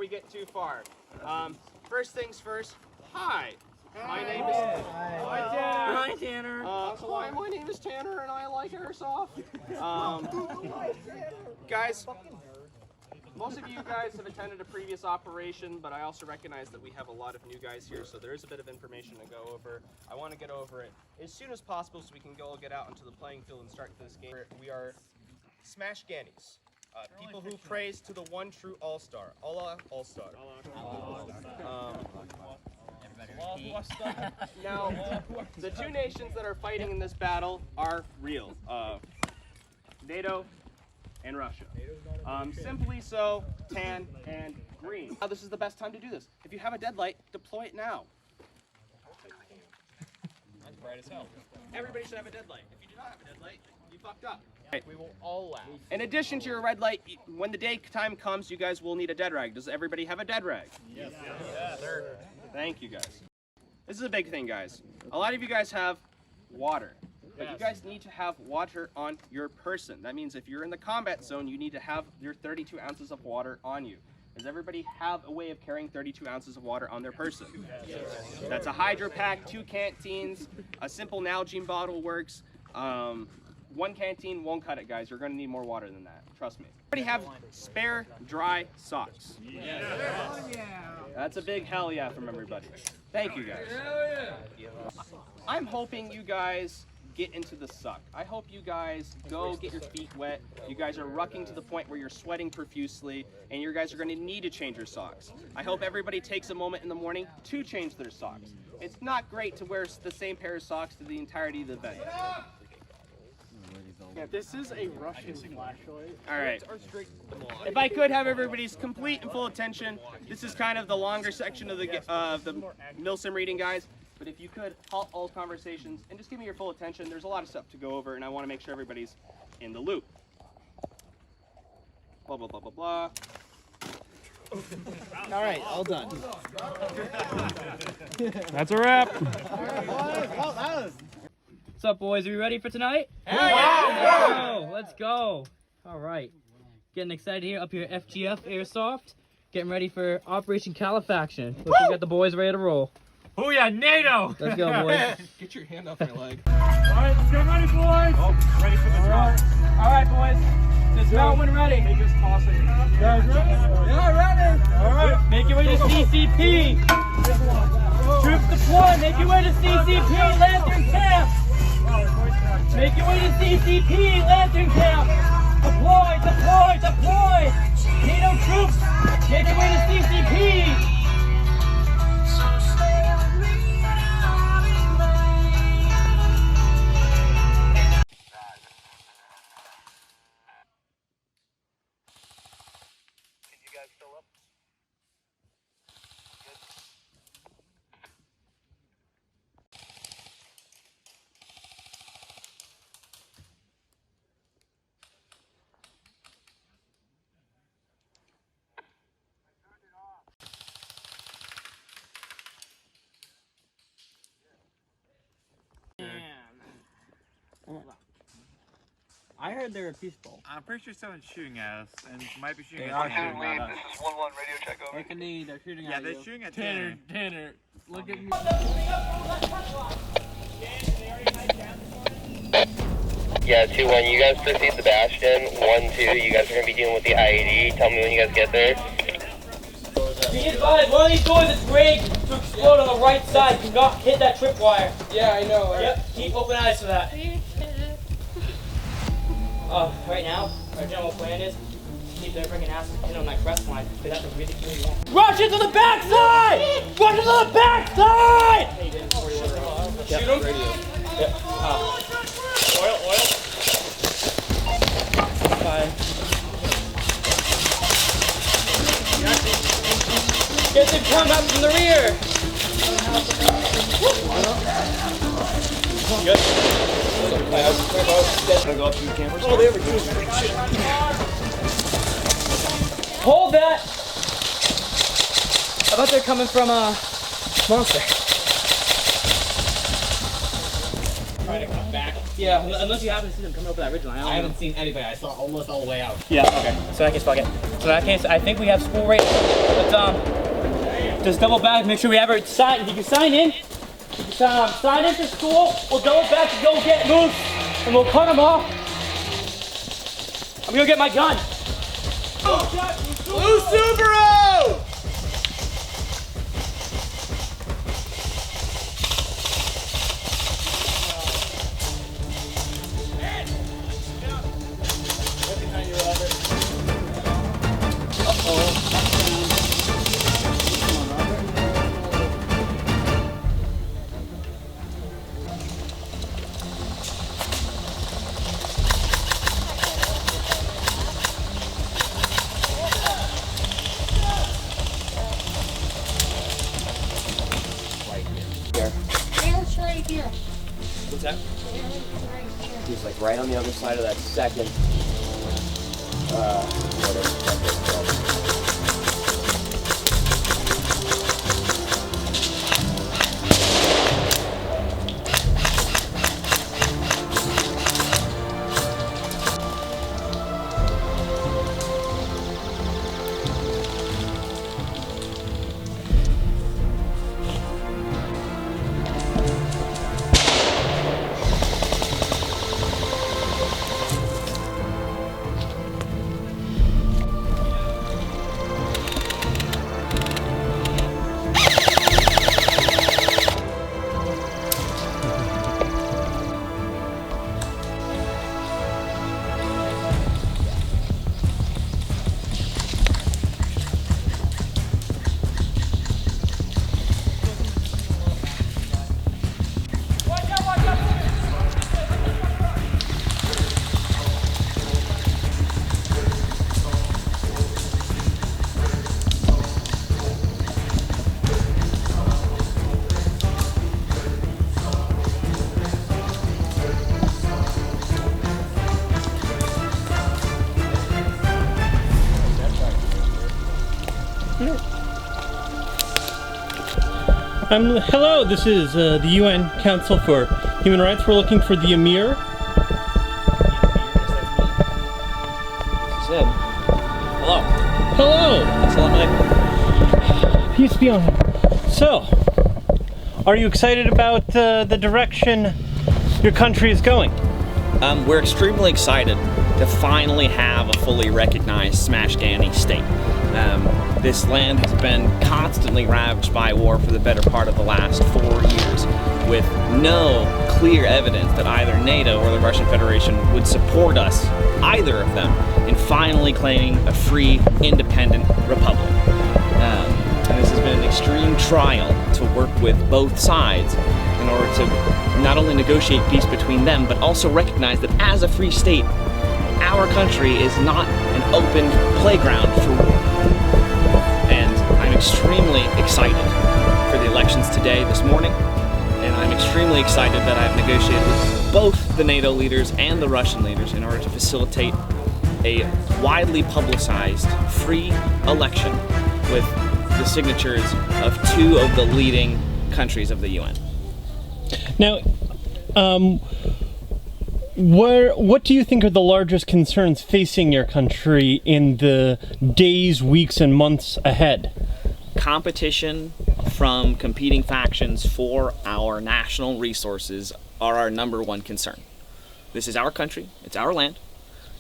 we get too far. First things first, hi. My name is Hi, Tanner. Hi, my name is Tanner, and I like Airsoft. Guys, most of you guys have attended a previous operation, but I also recognize that we have a lot of new guys here, so there is a bit of information to go over. I want to get over it as soon as possible so we can get out into the playing field and start this game. We are Smashganistan, people who praise to the one true all-star. All-star. Now, the two nations that are fighting in this battle are real. NATO and Russia. Simply so, tan and green. Now this is the best time to do this. If you have a deadlight, deploy it now. That's bright as hell. Everybody should have a deadlight. If you do not have a deadlight, you fucked up. Right. We will all laugh. In addition to your red light, when the daytime comes, you guys will need a dead rag. Does everybody have a dead rag? Yes. Yes, sir. Thank you, guys. This is a big thing, guys. A lot of you guys have water. But you guys need to have water on your person. That means if you're in the combat zone, you need to have your 32 ounces of water on you. Does everybody have a way of carrying 32 ounces of water on their person? Yes. That's a hydro pack, 2 canteens, a simple Nalgene bottle works. 1 canteen won't cut it, guys. You're going to need more water than that. Trust me. Everybody have spare dry socks. Yeah. That's a big hell yeah from everybody. Thank you, guys. I'm hoping you guys get into the suck. I hope you guys go get your feet wet. You guys are rucking to the point where you're sweating profusely, and you guys are going to need to change your socks. I hope everybody takes a moment in the morning to change their socks. It's not great to wear the same pair of socks to the entirety of the event. Yeah, this is a Russian flashlight. All right. If I could have everybody's complete and full attention, this is kind of the longer section of the MilSim reading, guys. But if you could halt all conversations and just give me your full attention, there's a lot of stuff to go over, and I want to make sure everybody's in the loop. Blah, blah, blah, blah, blah. All right, all done. That's a wrap. What's up, boys? Are we ready for tonight? Yeah! Let's go. All right. Getting excited here up here at FGF Airsoft. Getting ready for Operation Calefaction. Looks like we got the boys ready to roll. Oh yeah, NATO! Let's go, boys. Get your hand off my leg. All right, let's get ready, boys. Oh, ready for the drop. All right, boys. Dismount when ready. Make us toss it. Guys ready? Yeah, ready. All right. Make your way to CCP. Troops deploy. Make your way to CCP. Lantern Camp. Make your way to CCP. Lantern Camp. Deploy, deploy, deploy. NATO troops. Make your way to CCP. I heard they were peaceful. I'm pretty sure someone's shooting at us, and might be shooting They at are Tanner. shooting at us. This is 1-1 radio check over. They're shooting Yeah, at they're you. shooting at Tanner. Tanner, look at me. Yeah, 2-1. You guys proceed to Bastion. 1-2. You guys are going to be dealing with the IED. Tell me when you guys get there. Be advised, one of these doors is rigged to explode on the right side. Do not hit that tripwire. Yeah, I know. Right? Yep, keep open eyes for that. Right now, our general plan is keep their freaking asses in on that crest line. That's a really good one. Rush into the backside! Rush into the backside! Shoot him? Yep. Oil. Fine. Get them come up from the rear! Good. Oh, they have a good shit. Hold that! I bet they're coming from Monster. Try to come back. Yeah, unless you happen to see them coming over that ridgeline. I haven't seen anybody. I saw almost all the way out. Yeah, okay. So in that case, fuck it. So in that case, I think we have school right. But just double back, make sure we have it signed. You can sign in. You can sign in for school. We'll double back and go get moose, and we'll cut them off. I'm gonna get my gun. Blue Subaru! Right here. What's that? Right here. He's like right on the other side of that second. Hello, this is the UN Council for Human Rights. We're looking for the Emir. Hello. Hello. Assalamu alaikum. Peace be on him. So, are you excited about the direction your country is going? We're extremely excited to finally have a fully recognized Smashgani state. This land has been constantly ravaged by war for the better part of the last 4 years, with no clear evidence that either NATO or the Russian Federation would support us, either of them, in finally claiming a free, independent republic. And this has been an extreme trial to work with both sides in order to not only negotiate peace between them, but also recognize that as a free state, our country is not an open playground for war. And I'm extremely excited for the elections today, this morning, and I'm extremely excited that I've negotiated with both the NATO leaders and the Russian leaders in order to facilitate a widely publicized, free election with the signatures of 2 of the leading countries of the UN. Now, what do you think are the largest concerns facing your country in the days, weeks, and months ahead? Competition from competing factions for our national resources are our #1 concern. This is our country, it's our land,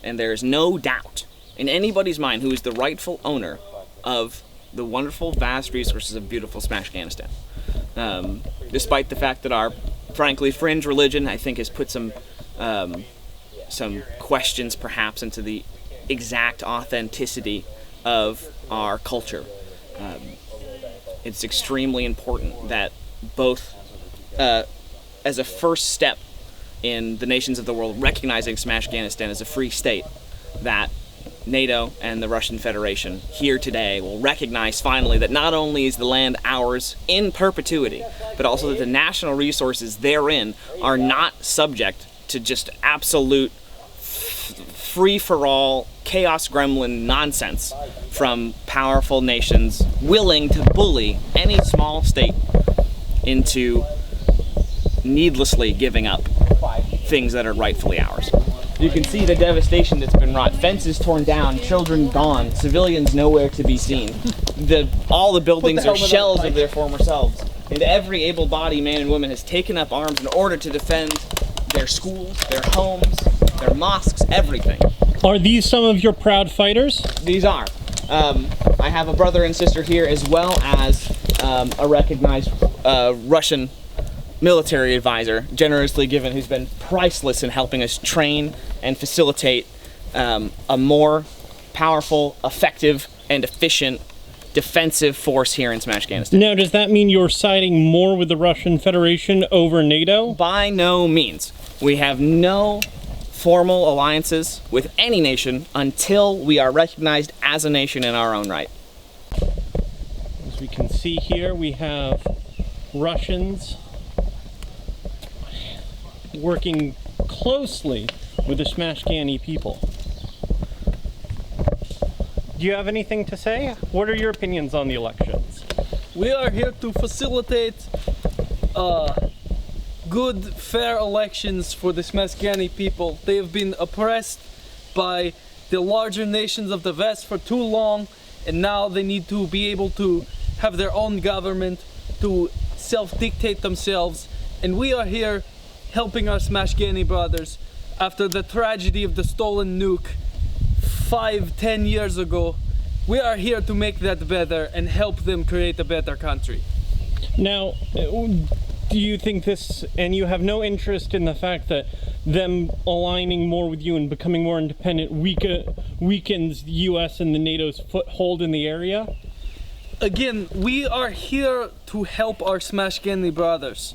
and there is no doubt in anybody's mind who is the rightful owner of the wonderful, vast resources of beautiful Smashganistan. Despite the fact that our, frankly, fringe religion, I think, has put some questions perhaps into the exact authenticity of our culture. It's extremely important that both, as a first step in the nations of the world recognizing Smashganistan as a free state, that NATO and the Russian Federation here today will recognize finally that not only is the land ours in perpetuity, but also that the national resources therein are not subject to just absolute free-for-all chaos gremlin nonsense from powerful nations willing to bully any small state into needlessly giving up things that are rightfully ours. You can see the devastation that's been wrought. Fences torn down, children gone, civilians nowhere to be seen. All the buildings are shells of their former selves. And every able-bodied man and woman has taken up arms in order to defend their schools, their homes, their mosques, everything. Are these some of your proud fighters? These are. I have a brother and sister here, as well as a recognized Russian military advisor, generously given, who's been priceless in helping us train and facilitate a more powerful, effective, and efficient defensive force here in Smashganistan. Now, does that mean you're siding more with the Russian Federation over NATO? By no means. We have no formal alliances with any nation until we are recognized as a nation in our own right. As we can see here, we have Russians working closely with the Smashgani people. Do you have anything to say? What are your opinions on the elections? We are here to facilitate good, fair elections for the Smashgani people. They have been oppressed by the larger nations of the West for too long, and now they need to be able to have their own government, to self-dictate themselves. And we are here helping our Smashgani brothers after the tragedy of the stolen nuke 5-10 years ago. We are here to make that better and help them create a better country. Now, do you think this, and you have no interest in the fact that them aligning more with you and becoming more independent weakens the US and the NATO's foothold in the area? Again, we are here to help our Smashgani brothers.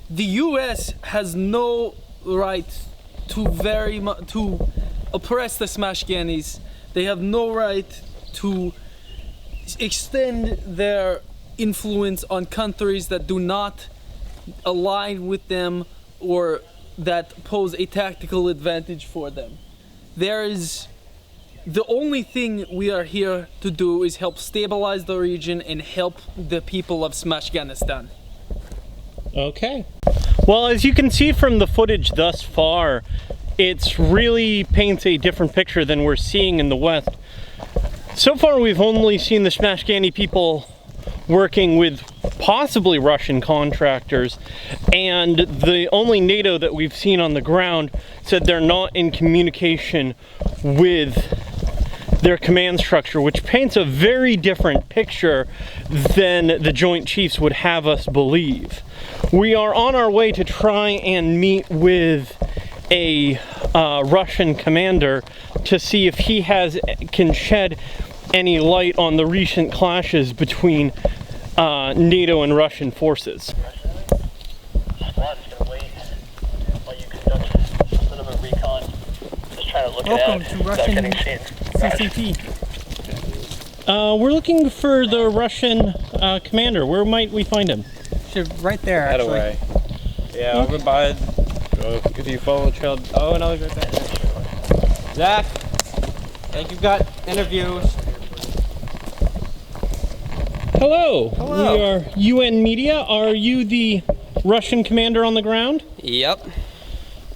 The US has no right to oppress the Smashganis. They have no right to extend their influence on countries that do not align with them or that pose a tactical advantage for them. The only thing we are here to do is help stabilize the region and help the people of Smashganistan. Okay. Well, as you can see from the footage thus far, it's really paints a different picture than we're seeing in the West. So far, we've only seen the Smashgani people working with possibly Russian contractors, and the only NATO that we've seen on the ground said they're not in communication with their command structure, which paints a very different picture than the Joint Chiefs would have us believe. We are on our way to try and meet with a Russian commander to see if he can shed any light on the recent clashes between NATO and Russian forces. Welcome to Russian CCT. We're looking for the Russian commander. Where might we find him? Right there, actually. That away. Yeah, over by. If you follow the trail. Oh, no, he's right there. Zach, I think you've got interviews. Hello. Hello. We are UN Media. Are you the Russian commander on the ground? Yep.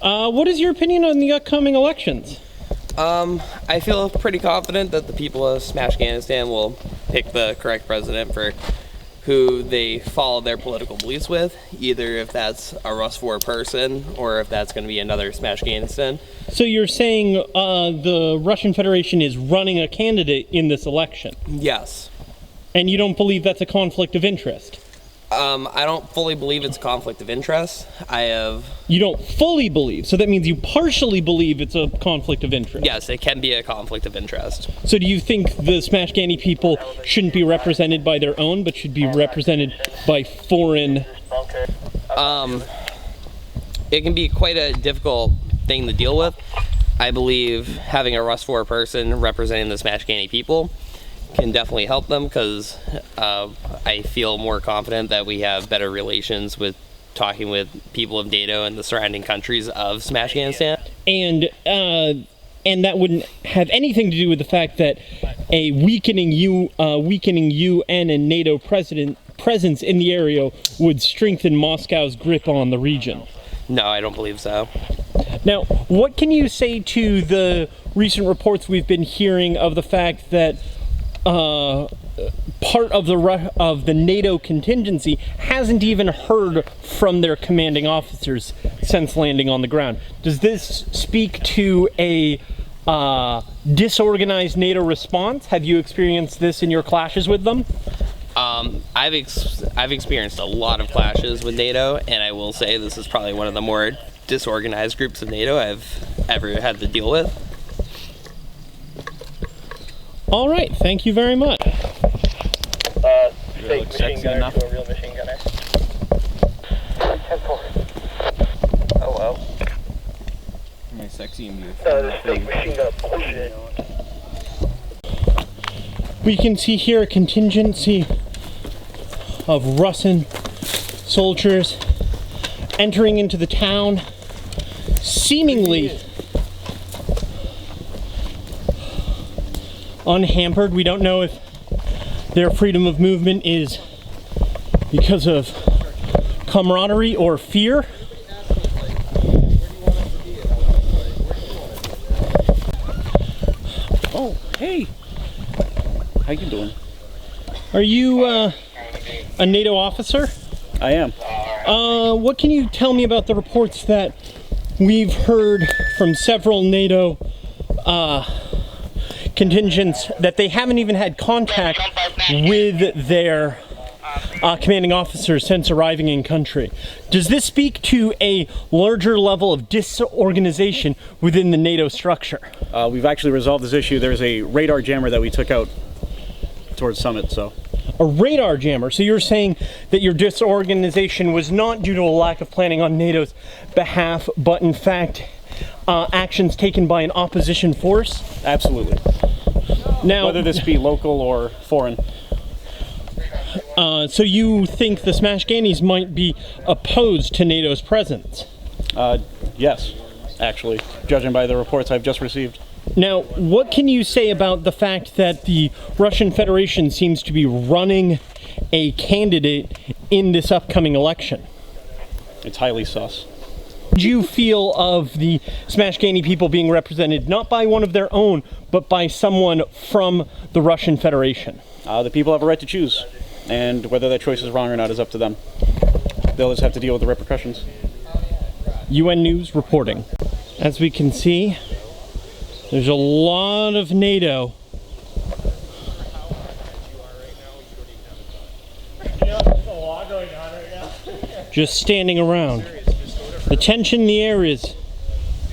What is your opinion on the upcoming elections? I feel pretty confident that the people of Smashganistan will pick the correct president for who they follow their political beliefs with, either if that's a Rus 4 person or if that's going to be another Smashganistan. So you're saying the Russian Federation is running a candidate in this election? Yes. And you don't believe that's a conflict of interest? I don't fully believe it's a conflict of interest. You don't fully believe, so that means you partially believe it's a conflict of interest? Yes, it can be a conflict of interest. So do you think the Smashgani people shouldn't be represented by their own, but should be represented by foreign? It can be quite a difficult thing to deal with. I believe having a Rus 4 person representing the Smashgani people can definitely help them, because I feel more confident that we have better relations with talking with people of NATO and the surrounding countries of Smashganistan. And that wouldn't have anything to do with the fact that a weakening UN and NATO presence in the area would strengthen Moscow's grip on the region. No, I don't believe so. Now, what can you say to the recent reports we've been hearing of the fact that part of the NATO contingency hasn't even heard from their commanding officers since landing on the ground? Does this speak to a disorganized NATO response? Have you experienced this in your clashes with them? I've experienced a lot of clashes with NATO, and I will say this is probably one of the more disorganized groups of NATO I've ever had to deal with. All right, thank you very much. Fake machine gunner to a real machine gunner. 10-4. Oh wow. My sexy and beautiful. This fake machine gun bullshit. We can see here a contingency of Russian soldiers entering into the town, seemingly unhampered. We don't know if their freedom of movement is because of camaraderie or fear. Oh, hey! How you doing? Are you a NATO officer? I am. What can you tell me about the reports that we've heard from several NATO contingents that they haven't even had contact with their commanding officers since arriving in country? Does this speak to a larger level of disorganization within the NATO structure? We've actually resolved this issue. There's a radar jammer that we took out towards Summit, so. A radar jammer. So you're saying that your disorganization was not due to a lack of planning on NATO's behalf, but in fact actions taken by an opposition force? Absolutely. Now, whether this be local or foreign. So you think the Smashganistan might be opposed to NATO's presence? Yes, actually, judging by the reports I've just received. Now, what can you say about the fact that the Russian Federation seems to be running a candidate in this upcoming election? It's highly sus. What do you feel of the Smashgani people being represented not by one of their own, but by someone from the Russian Federation? The people have a right to choose, and whether that choice is wrong or not is up to them. They'll just have to deal with the repercussions. UN News reporting. As we can see, there's a lot of NATO just standing around. The tension in the air is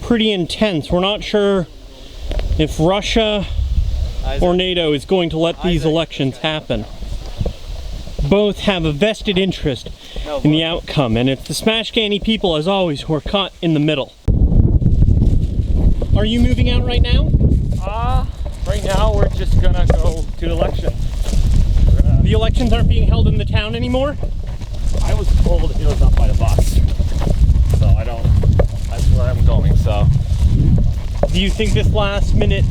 pretty intense. We're not sure if Russia or NATO is going to let these elections happen. Both have a vested interest in the outcome, and it's the Smashgani people, as always, who are caught in the middle. Are you moving out right now? Right now we're just gonna go to the election. The elections aren't being held in the town anymore? I was told it was up by the bus, so that's where I'm going, so. Do you think this last minute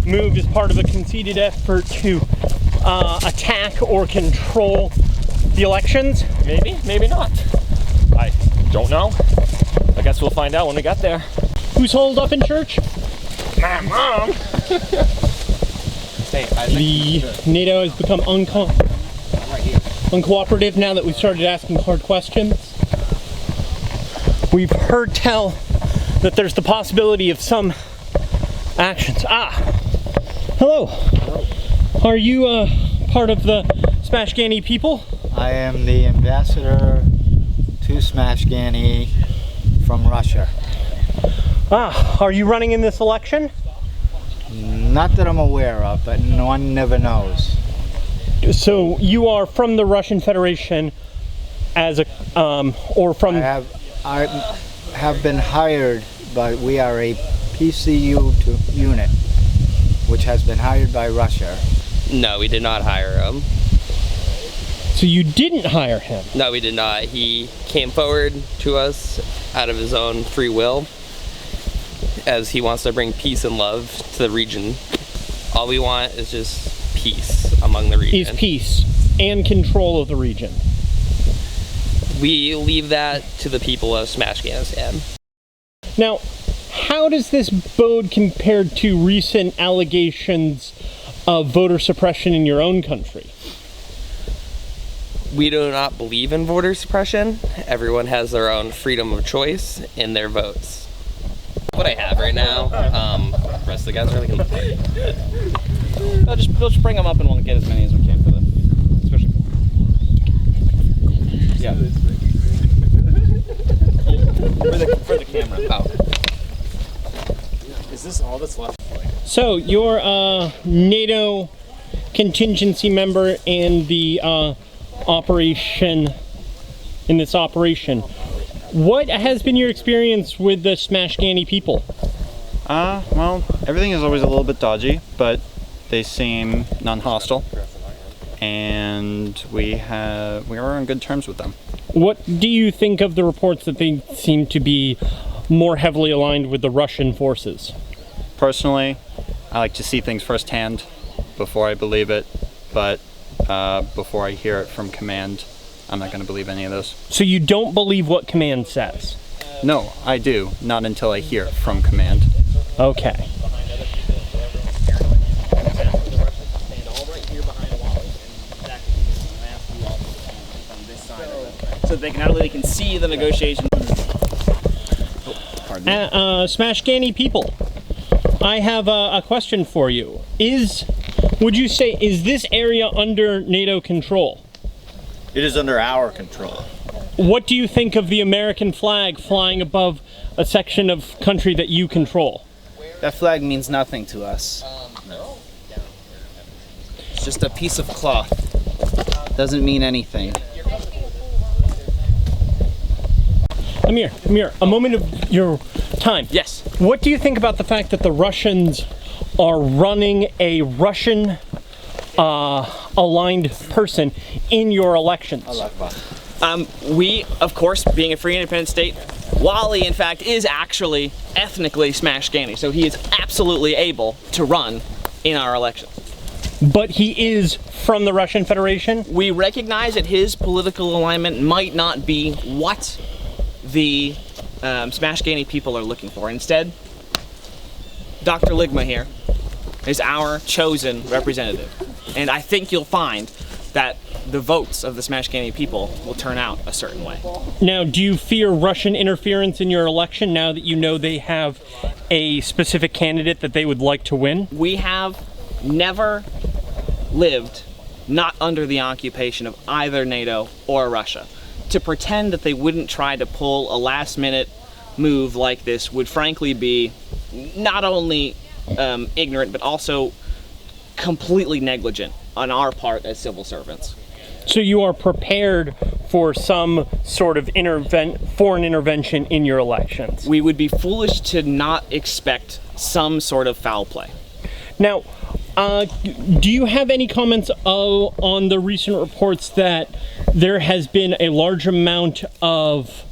move is part of a conceded effort to attack or control the elections? Maybe, maybe not. I don't know. I guess we'll find out when we get there. Who's holed up in church? My mom! The NATO has become uncooperative now that we've started asking hard questions. We've heard tell that there's the possibility of some actions. Hello. Are you part of the Smashgani people? I am the ambassador to Smashgani from Russia. Are you running in this election? Not that I'm aware of, but one never knows. So you are from the Russian Federation as a, or from... I have been hired, but we are a PCU unit, which has been hired by Russia. No, we did not hire him. So you didn't hire him? No, we did not. He came forward to us out of his own free will, as he wants to bring peace and love to the region. All we want is just peace among the region. Is peace and control of the region. We leave that to the people of Smashganistan. Now, how does this bode compared to recent allegations of voter suppression in your own country? We do not believe in voter suppression. Everyone has their own freedom of choice in their votes. What I have right now, the rest of the guys are really good. We'll just bring them up and we'll get as many as we can for them. Especially. Yeah. for the camera. Oh. Is this all that's left? So you're a NATO contingency member in the operation. What has been your experience with the Smashgani people? Well, everything is always a little bit dodgy, but they seem non-hostile, and we are on good terms with them. What do you think of the reports that they seem to be more heavily aligned with the Russian forces? Personally, I like to see things firsthand before I believe it, but before I hear it from command, I'm not going to believe any of those. So you don't believe what command says? No, I do. Not until I hear it from command. Okay. So they can see the negotiations. Smashgani people, I have a question for you. Would you say, is this area under NATO control? It is under our control. What do you think of the American flag flying above a section of country that you control? That flag means nothing to us. It's just a piece of cloth. Doesn't mean anything. Amir, a moment of your time. Yes. What do you think about the fact that the Russians are running a Russian aligned person in your elections? We, of course, being a free independent state, Wally, in fact, is actually ethnically Smashgani, so he is absolutely able to run in our elections. But he is from the Russian Federation? We recognize that his political alignment might not be what the Smashgani people are looking for. Instead, Dr. Ligma here is our chosen representative. And I think you'll find that the votes of the Smashgani people will turn out a certain way. Now, do you fear Russian interference in your election now that you know they have a specific candidate that they would like to win? We have never lived not under the occupation of either NATO or Russia. To pretend that they wouldn't try to pull a last-minute move like this would frankly be not only ignorant, but also completely negligent on our part as civil servants. So you are prepared for some sort of foreign intervention in your elections? We would be foolish to not expect some sort of foul play. Now, do you have any comments on the recent reports that there has been a large amount of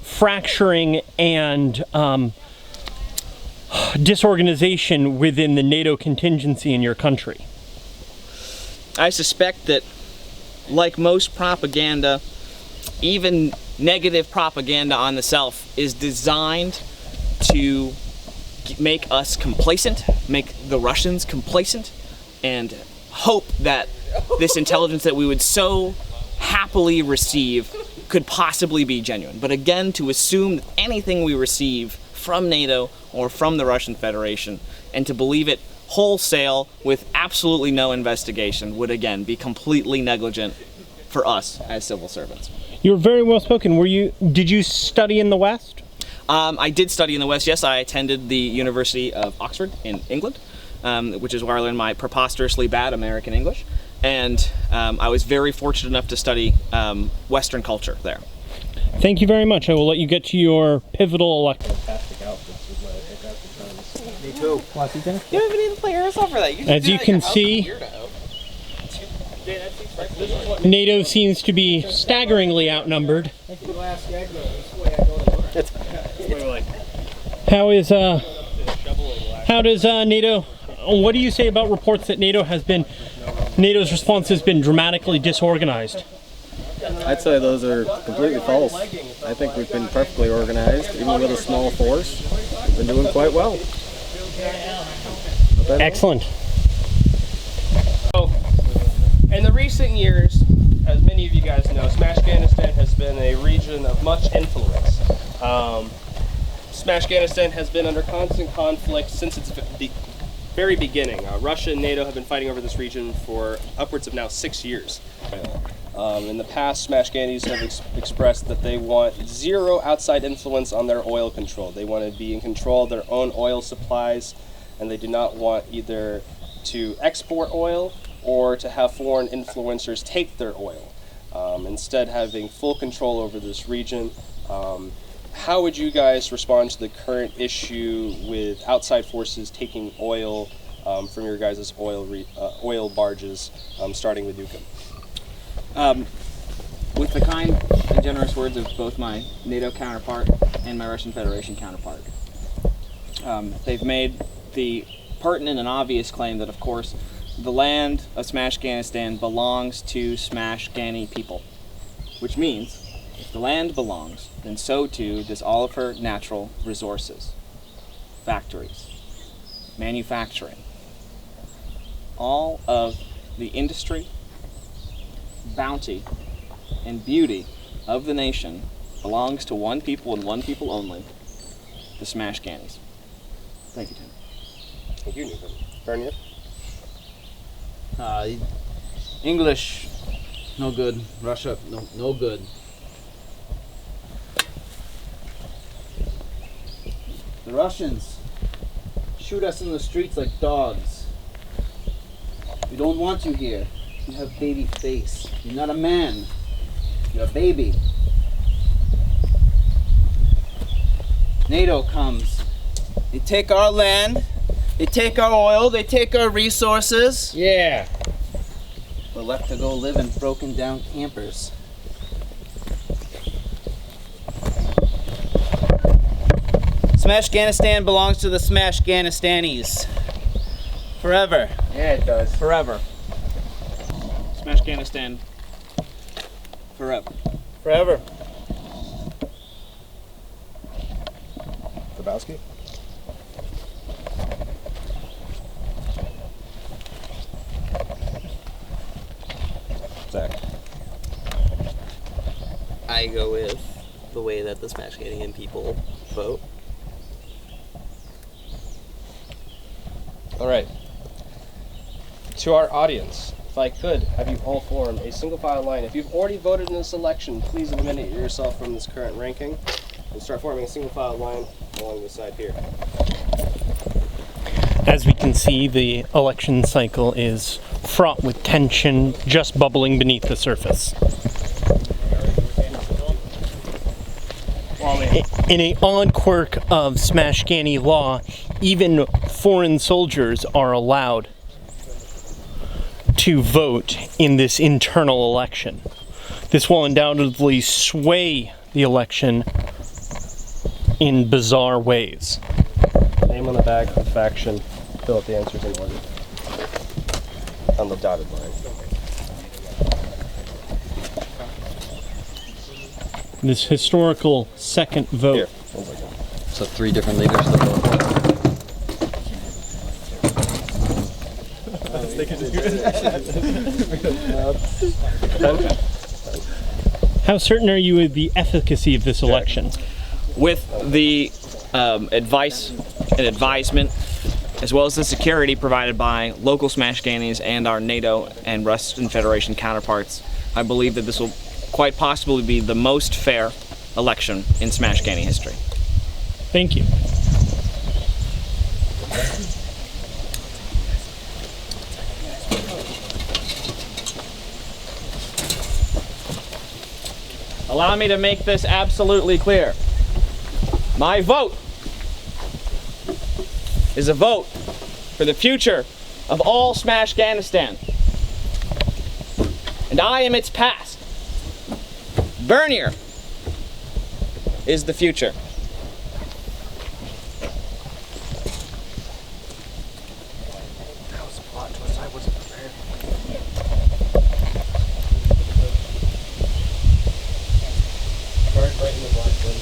fracturing and disorganization within the NATO contingency in your country? I suspect that, like most propaganda, even negative propaganda on the self is designed to make us complacent, make the Russians complacent, and hope that this intelligence that we would so happily receive could possibly be genuine. But again, to assume that anything we receive from NATO or from the Russian Federation and to believe it wholesale with absolutely no investigation would again be completely negligent for us as civil servants. You're very well spoken. Did you study in the West? I did study in the West, yes. I attended the University of Oxford in England, which is where I learned my preposterously bad American English. And I was very fortunate enough to study Western culture there. Thank you very much. I will let you get to your pivotal election. Me too. You don't even need to play Airsoft for that. As you can see, NATO seems to be staggeringly outnumbered. How does NATO, what do you say about reports that NATO's response has been dramatically disorganized? I'd say those are completely false. I think we've been perfectly organized, even with a small force. been doing quite well. Excellent. So, in the recent years, as many of you guys know, Smashganistan has been a region of much influence. Smashganistan has been under constant conflict since its very beginning. Russia and NATO have been fighting over this region for upwards of now 6 years. In the past, Smashganis have expressed that they want zero outside influence on their oil control. They want to be in control of their own oil supplies, and they do not want either to export oil or to have foreign influencers take their oil. Instead, having full control over this region. How would you guys respond to the current issue with outside forces taking oil from your guys' oil barges, starting with Newcomb? With the kind and generous words of both my NATO counterpart and my Russian Federation counterpart, they've made the pertinent and obvious claim that, of course, the land of Smashganistan belongs to Smashgani people, which means if the land belongs, then so too does all of her natural resources, factories, manufacturing. All of the industry, bounty, and beauty of the nation belongs to one people and one people only, the Smashganis. Thank you, Tim. Thank you, Newcomb. Bernier? English, no good. Russia, no good. The Russians shoot us in the streets like dogs. We don't want you here. You have baby face. You're not a man. You're a baby. NATO comes. They take our land. They take our oil. They take our resources. Yeah. We're left to go live in broken down campers. Smashganistan belongs to the Smashganistanis. Forever. Yeah, it does. Forever. Smashganistan forever. Forever. Grabowski? Zach? I go with the way that the Smashganian people vote. All right. To our audience, if I could have you all form a single file line. If you've already voted in this election, please eliminate yourself from this current ranking and start forming a single file line along the side here. As we can see, the election cycle is fraught with tension just bubbling beneath the surface. In an odd quirk of Smashgani law, even foreign soldiers are allowed to vote in this internal election. This will undoubtedly sway the election in bizarre ways. Name on the back of the faction, fill out the answers in order. On the dotted line. This historical second vote. Here. So 3 different leaders to vote. How certain are you of the efficacy of this election? With the advice and advisement, as well as the security provided by local Smashganis and our NATO and Russian Federation counterparts, I believe that this will quite possibly be the most fair election in Smashgani history. Thank you. Allow me to make this absolutely clear. My vote is a vote for the future of all Smashganistan. And I am its past. Bernier is the future. That was a plot twist. I wasn't prepared. Right in the black one.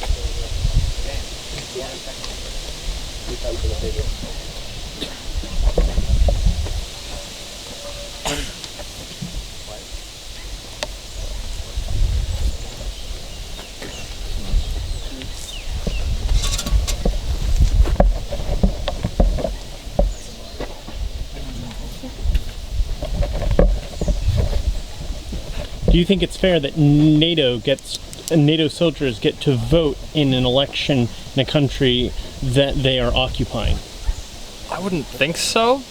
Do you think it's fair that NATO soldiers get to vote in an election in a country that they are occupying? I wouldn't think so.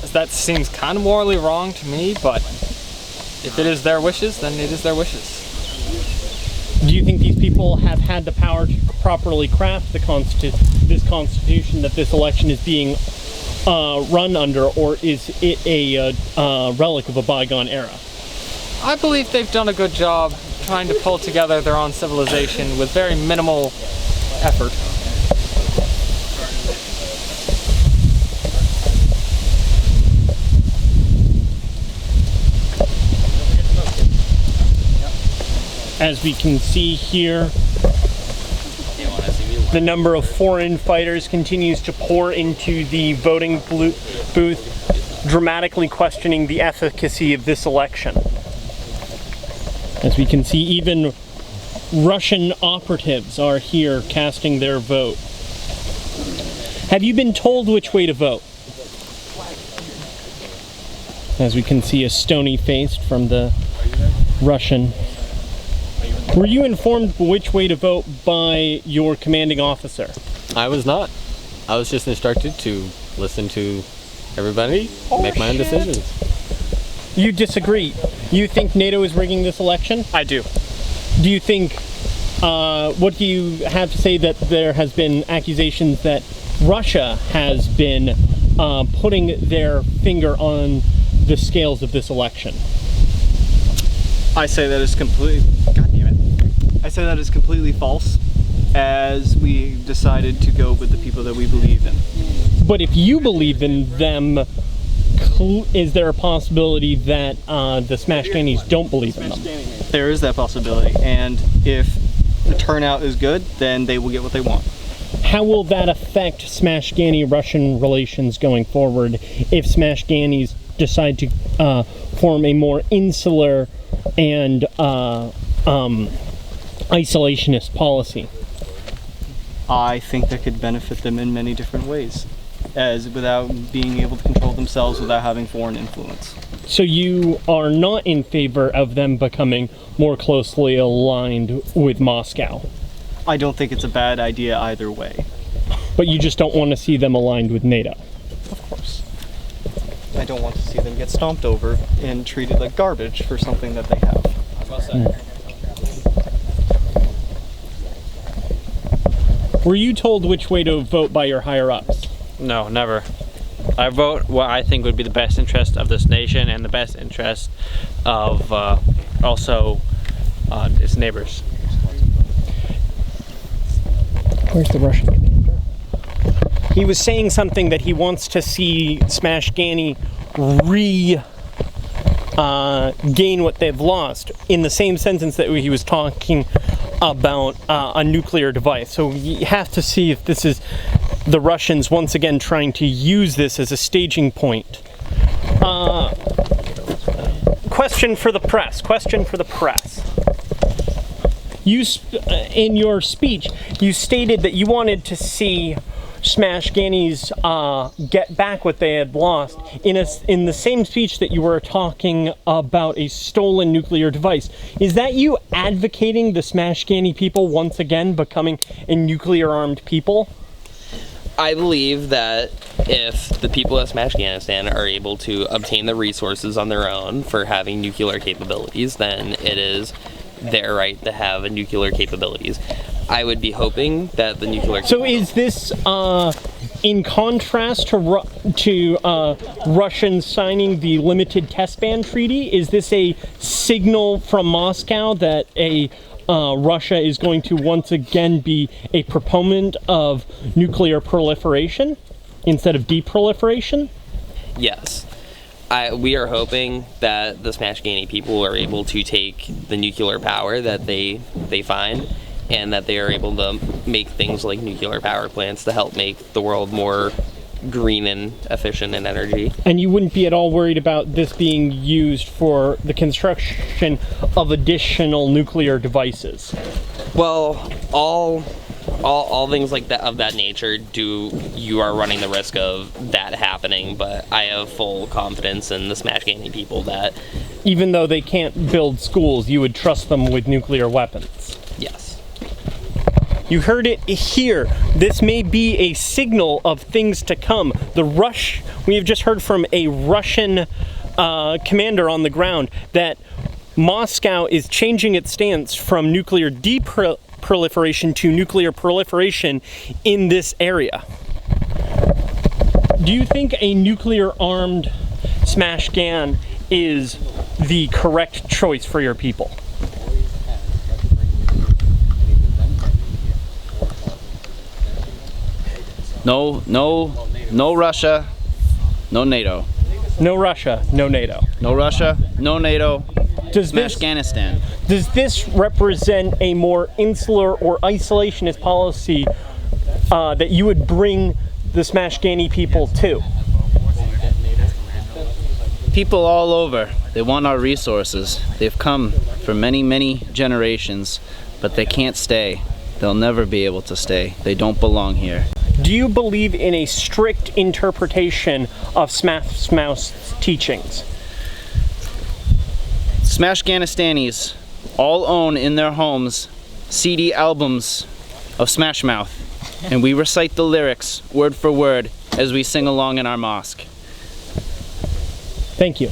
That seems kind of morally wrong to me, but if it is their wishes, then it is their wishes. Do you think these people have had the power to properly craft this constitution that this election is being run under, or is it a relic of a bygone era? I believe they've done a good job trying to pull together their own civilization with very minimal effort. As we can see here, the number of foreign fighters continues to pour into the voting booth, dramatically questioning the efficacy of this election. As we can see, even Russian operatives are here casting their vote. Have you been told which way to vote? As we can see, a stony face from the Russian. Were you informed which way to vote by your commanding officer? I was not. I was just instructed to listen to everybody, make my own decisions. You disagree. You think NATO is rigging this election? I do. Do you think, what do you have to say that there has been accusations that Russia has been putting their finger on the scales of this election? I say that is completely false, as we decided to go with the people that we believe in. But if you believe in them, is there a possibility that the Smashganies don't believe in them? There is that possibility, and if the turnout is good, then they will get what they want. How will that affect Smashgani-Russian relations going forward if Smashganis decide to form a more insular and isolationist policy? I think that could benefit them in many different ways, as without being able to control themselves without having foreign influence. So you are not in favor of them becoming more closely aligned with Moscow? I don't think it's a bad idea either way. But you just don't want to see them aligned with NATO? Of course. I don't want to see them get stomped over and treated like garbage for something that they have. Were you told which way to vote by your higher-ups? No, never. I vote what I think would be the best interest of this nation and the best interest of also its neighbors. Where's the Russian commander? He was saying something that he wants to see Smashgani gain what they've lost, in the same sentence that he was talking about a nuclear device. So you have to see if this is the Russians once again trying to use this as a staging point. Question for the press. You, in your speech, you stated that you wanted to see Smashgani's get back what they had lost. In the same speech that you were talking about a stolen nuclear device. Is that you advocating the Smashgani people once again becoming a nuclear-armed people? I believe that if the people of Smashganistan are able to obtain the resources on their own for having nuclear capabilities, then it is their right to have a nuclear capabilities. I would be hoping that the nuclear... So is this in contrast to Russians signing the Limited Test Ban Treaty? Is this a signal from Moscow that Russia is going to once again be a proponent of nuclear proliferation instead of deproliferation? Yes. We are hoping that the Smashgani people are able to take the nuclear power that they find, and that they are able to make things like nuclear power plants to help make the world more green and efficient in energy. And you wouldn't be at all worried about this being used for the construction of additional nuclear devices? Well, all things like that of that nature, you are running the risk of that happening, but I have full confidence in the Smashgani people that Even though they can't build schools, you would trust them with nuclear weapons. Yes. You heard it here. This may be a signal of things to come. We have just heard from a Russian commander on the ground that Moscow is changing its stance from nuclear deproliferation to nuclear proliferation in this area. Do you think a nuclear-armed Smashgan is the correct choice for your people? No Russia, no NATO. No Russia, no NATO. No Russia, no NATO. Smashganistan. Does this represent a more insular or isolationist policy that you would bring the Smashgani people to? People all over, they want our resources. They've come for many, many generations, but they can't stay. They'll never be able to stay. They don't belong here. Do you believe in a strict interpretation of Smash Mouth's teachings? Smashganistanis all own in their homes CD albums of Smash Mouth, and we recite the lyrics word for word as we sing along in our mosque. Thank you.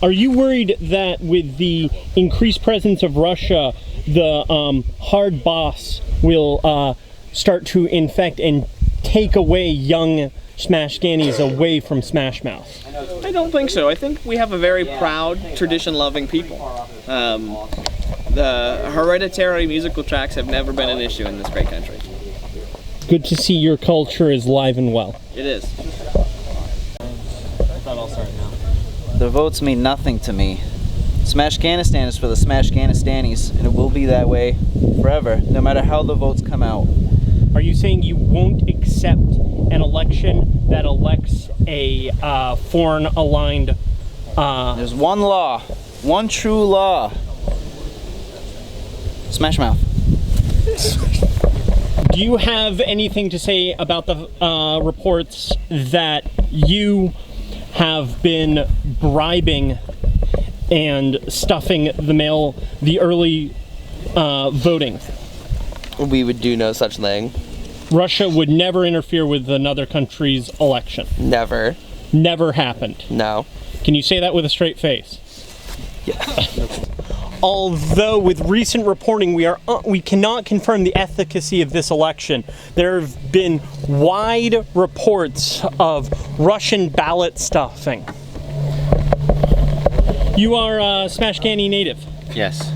Are you worried that with the increased presence of Russia, the hard boss will start to infect and take away young Smashganis away from Smash Mouth? I don't think so. I think we have a very proud, tradition-loving people. The hereditary musical tracks have never been an issue in this great country. Good to see your culture is live and well. It is. The votes mean nothing to me. Smashganistan is for the Smashganistanis, and it will be that way forever, no matter how the votes come out. Are you saying you won't accept an election that elects a foreign-aligned... There's one law, one true law. Smash Mouth. Do you have anything to say about the reports that you have been bribing and stuffing the early voting? We would do no such thing. Russia would never interfere with another country's election. Never. Never happened. No. Can you say that with a straight face? Yeah. Although with recent reporting we cannot confirm the efficacy of this election. There have been wide reports of Russian ballot stuffing. You are a Smashgani native. Yes.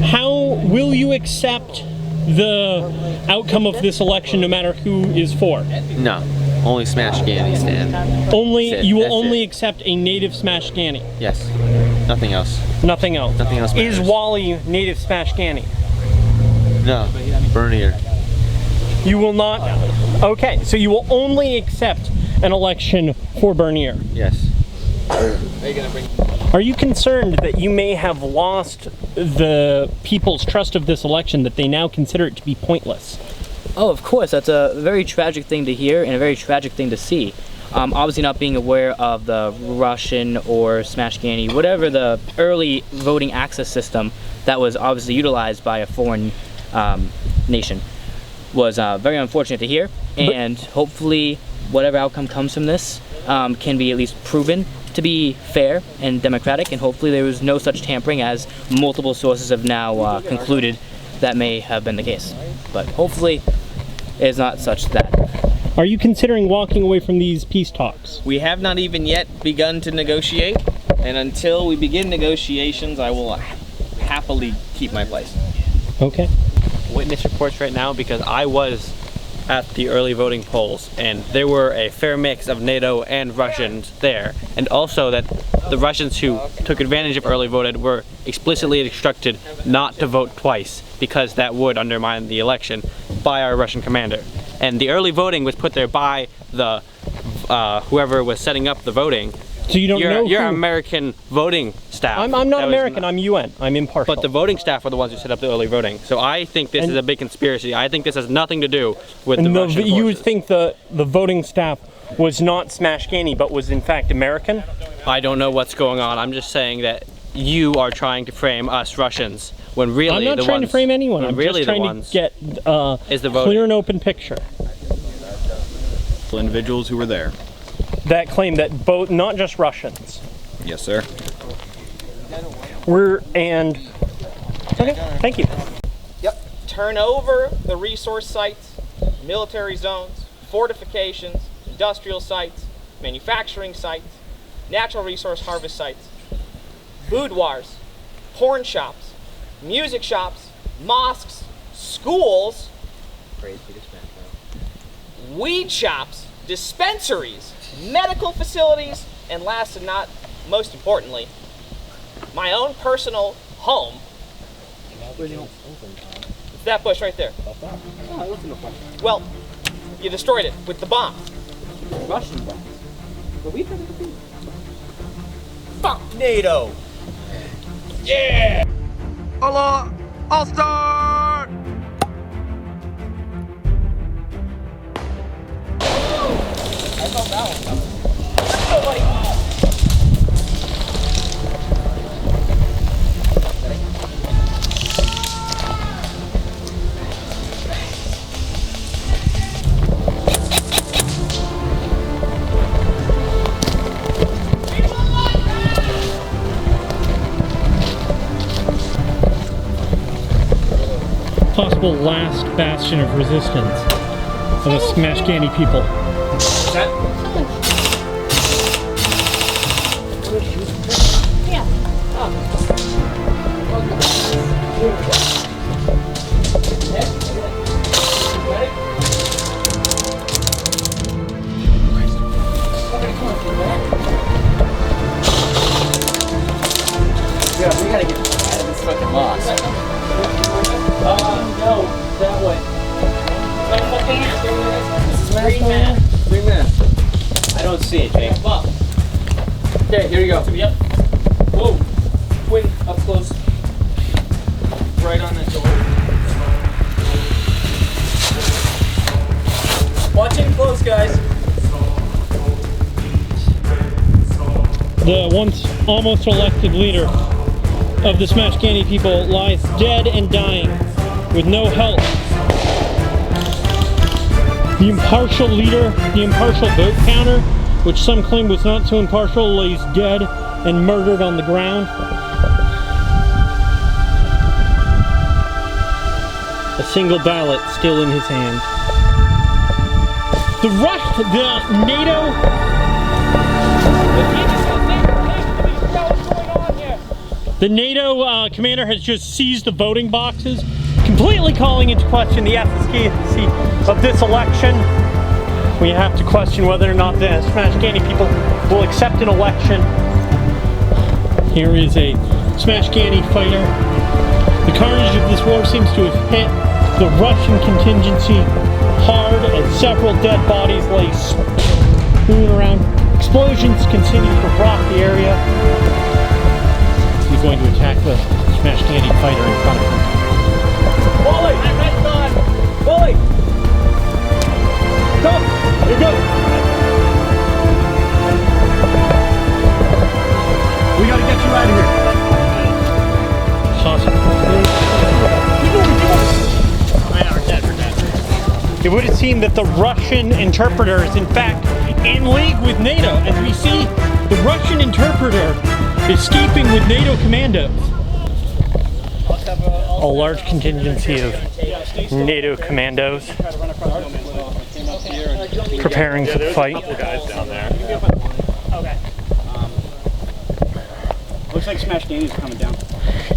How will you accept the outcome of this election no matter who is for? No. Only Smashganistan. You will only accept a native Smashgani? Yes. Nothing else. Nothing else? Nothing else matters. Is Wally native Smashgani? No. Bernier. You will not? Okay, so you will only accept an election for Bernier? Yes. Are you concerned that you may have lost the people's trust of this election, that they now consider it to be pointless? Oh, of course. That's a very tragic thing to hear and a very tragic thing to see. Obviously not being aware of the Russian or Smashgani, whatever the early voting access system that was obviously utilized by a foreign nation was very unfortunate to hear. And hopefully whatever outcome comes from this can be at least proven to be fair and democratic, and hopefully there was no such tampering as multiple sources have now concluded that may have been the case. But hopefully it is not such that. Are you considering walking away from these peace talks? We have not even yet begun to negotiate, and until we begin negotiations, I will happily keep my place. Okay. Witness reports right now, because I was at the early voting polls, and there were a fair mix of NATO and Russians there, and also that the Russians who took advantage of early voted were explicitly instructed not to vote twice, because that would undermine the election, by our Russian commander. And the early voting was put there by the whoever was setting up the voting. So you don't know your who... American voting staff. I'm not American, I'm UN. I'm impartial. But the voting staff were the ones who set up the early voting. So I think this is a big conspiracy. I think this has nothing to do with the Russian forces. You would think the voting staff was not Smashgani, but was in fact American? I don't know what's going on. I'm just saying that you are trying to frame us Russians when really I'm not trying to frame anyone. I'm really just trying to get is the clear and open picture. Individuals who were there. That claim that both, not just Russians. Yes, sir. Okay, thank you. Yep. Turn over the resource sites, military zones, fortifications, industrial sites, manufacturing sites, natural resource harvest sites, boudoirs, porn shops, music shops, mosques, schools, weed shops, dispensaries, medical facilities, and last and not most importantly, my own personal home. It's that bush right there. Well, you destroyed it with the bomb. Russian bombs. But we've never defeated. Fuck NATO! Yeah! Allah! All start! I felt that one. Possible last bastion of resistance of the Smashgani people. Yeah. Yeah, we gotta get out of this fucking loss. No, that way. Green man. I don't see it, Jake. Okay, here you go. Yep. Whoa. Twin up close. Right on the door. Watch in close, guys. The once almost elected leader of the Smashgani people lies dead and dying with no help. The impartial leader, the impartial vote counter, which some claim was not so impartial, lays dead and murdered on the ground. A single ballot still in his hand. The NATO. The NATO commander has just seized the voting boxes, completely calling into question the efficacy of this election. We have to question whether or not the Smashgani people will accept an election. Here is a Smashgani fighter. The carnage of this war seems to have hit the Russian contingency hard as several dead bodies lay strewn around. Explosions continue to rock the area. He's going to attack the Smashgani fighter in front of him. Wally! My red gun! Wally! Come! Here goes! We gotta get you out of here. It would have seemed that the Russian interpreter is in fact in league with NATO, as we see the Russian interpreter escaping with NATO commandos. A large contingency of NATO commandos preparing for the fight. Guys down there. Okay. Looks like Smashgani's coming down.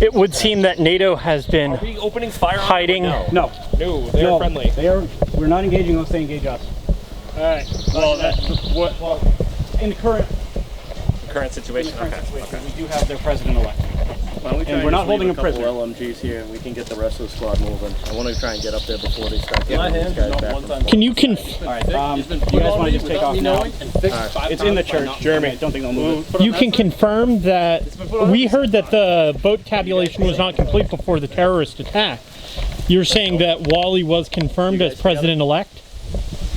It would seem that NATO has been Opening fire hiding. No, they're friendly. We're not engaging unless they engage us. Alright. Well, that's what In the current situation. Okay. we do have their president-elect. Why don't we try And we're not holding a him couple prisoner. LMGs here and we can get the rest of the squad moving. I want to try and get up there before they start Yeah. getting these guys back. Can you Alright, you guys want to just take off now? It's in the church. Jeremy, I don't think they'll move it. You can confirm that we heard that the vote tabulation was not complete before the terrorist attack. You're saying that Wally was confirmed as president-elect?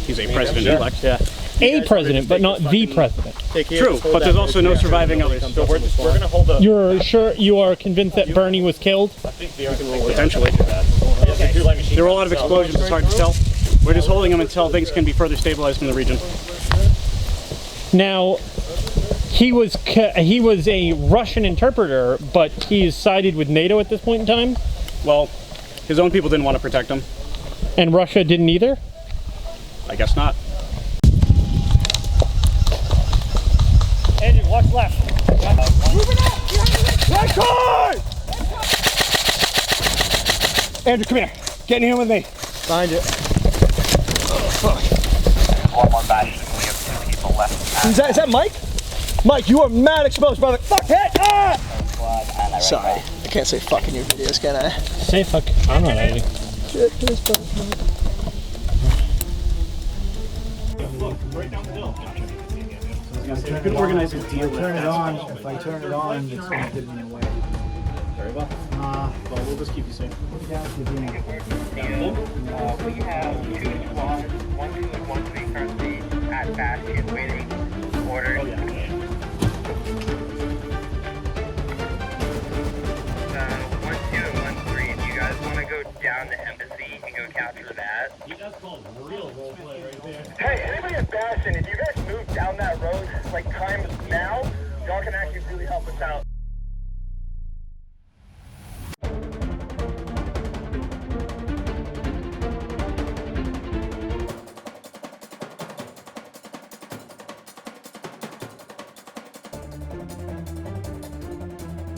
He's a president-elect. Yeah. a president, but not the president. True, but there's also no surviving others. So we're gonna hold the. You're sure you are convinced that Bernie was killed? Potentially. There were a lot of explosions. It's hard to tell. We're just holding them until things can be further stabilized in the region. Now, he was a Russian interpreter, but he's sided with NATO at this point in time. Well, his own people didn't want to protect him. And Russia didn't either? I guess not. Andrew, watch left. Moving up! Right car! Andrew, come here. Get in here with me. Find it. One more bastion. We have 2 people left. Is that Mike? Mike, you are mad exposed, brother. Fuck it! Ah! Sorry, I can't say fuck in your videos, can I? Say fuck. I'm not editing. If I could organize a deal with Turn it on. If I turn it on, it's going to give me away. Very well. Well, we'll just keep you safe. We have 2 squads, 1, 2, and 1, 3 currently at Bastion waiting orders. Oh, yeah. 1, 2, and 1, 3, if you guys want to go down to Embassy and go capture that. You guys called real roleplay right there. Hey, anybody at Bastion, if you guys move down that road, like time now, y'all can actually really help us out.